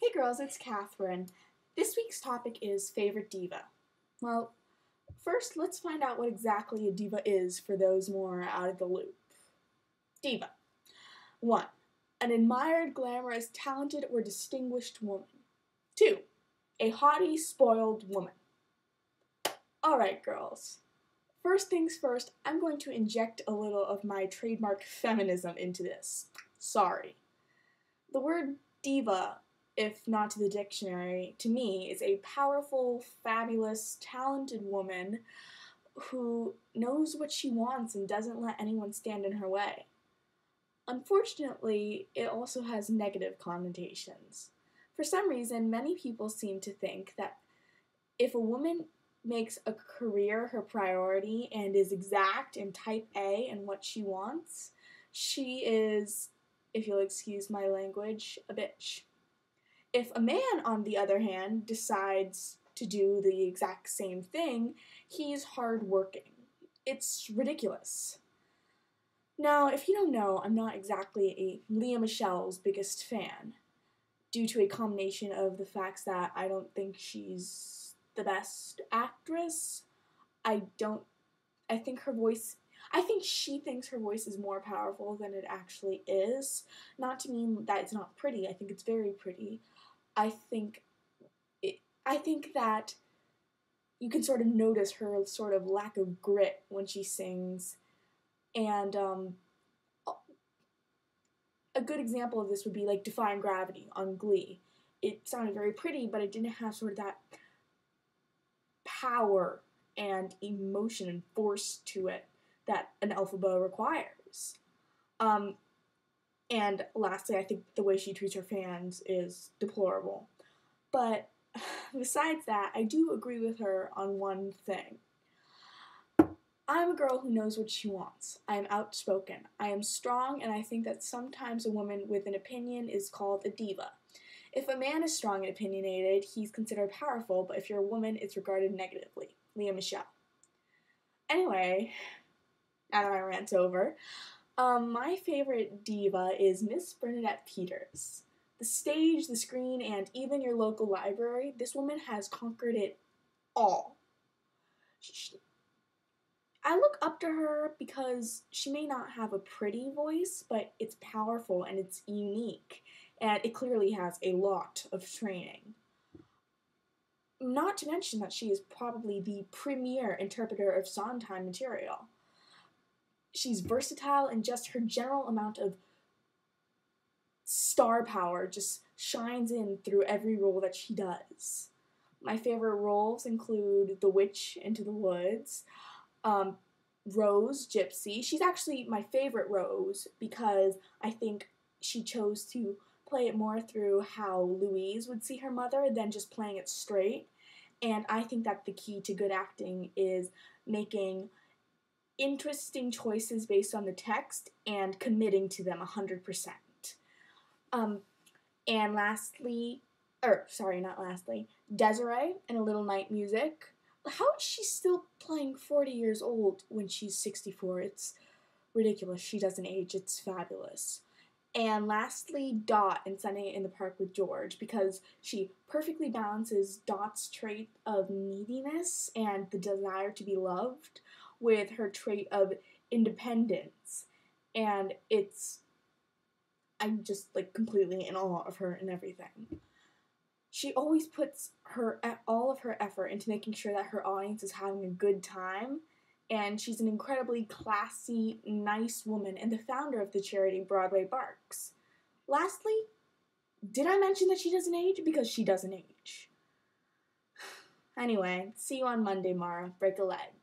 Hey girls, it's Catherine. This week's topic is favorite diva. Well, first let's find out what exactly a diva is for those more out of the loop. Diva. 1. An admired, glamorous, talented, or distinguished woman. 2. A haughty, spoiled woman. Alright girls. First things first, I'm going to inject a little of my trademark feminism into this. Sorry. The word diva, if not to the dictionary, to me is a powerful, fabulous, talented woman who knows what she wants and doesn't let anyone stand in her way. Unfortunately, it also has negative connotations. For some reason, many people seem to think that if a woman makes a career her priority and is exact and type A in what she wants, she is, if you'll excuse my language, a bitch. If a man, on the other hand, decides to do the exact same thing, he's hardworking. It's ridiculous. Now, if you don't know, I'm not exactly a Lea Michele's biggest fan, due to a combination of the facts that I don't think she's the best actress. I think she thinks her voice is more powerful than it actually is. Not to mean that it's not pretty. I think it's very pretty. I think that you can sort of notice her sort of lack of grit when she sings. And a good example of this would be like Defying Gravity on Glee. It sounded very pretty, but it didn't have sort of that power and emotion and force to it that an alpha requires. And lastly, I think the way she treats her fans is deplorable. But besides that, I do agree with her on one thing. I'm a girl who knows what she wants. I am outspoken. I am strong, and I think that sometimes a woman with an opinion is called a diva. If a man is strong and opinionated, he's considered powerful, but if you're a woman, it's regarded negatively. Lea Michele. Anyway, now that my rant's over, my favorite diva is Miss Bernadette Peters. The stage, the screen, and even your local library, this woman has conquered it all. I look up to her because she may not have a pretty voice, but it's powerful and it's unique, and it clearly has a lot of training. Not to mention that she is probably the premier interpreter of Sondheim material. She's versatile, and just her general amount of star power just shines in through every role that she does. My favorite roles include The Witch into the Woods, Rose, Gypsy. She's actually my favorite Rose because I think she chose to play it more through how Louise would see her mother than just playing it straight. And I think that the key to good acting is making interesting choices based on the text and committing to them 100%. And Desiree in A Little Night Music. How is she still playing 40 years old when she's 64? It's ridiculous. She doesn't age. It's fabulous. And lastly, Dot in Sunday in the Park with George, because she perfectly balances Dot's trait of neediness and the desire to be loved with her trait of independence. And I'm just like completely in awe of her and everything. She always puts all of her effort into making sure that her audience is having a good time, and she's an incredibly classy, nice woman and the founder of the charity Broadway Barks. Lastly, did I mention that she doesn't age? Because she doesn't age. Anyway, see you on Monday, Mara. Break a leg.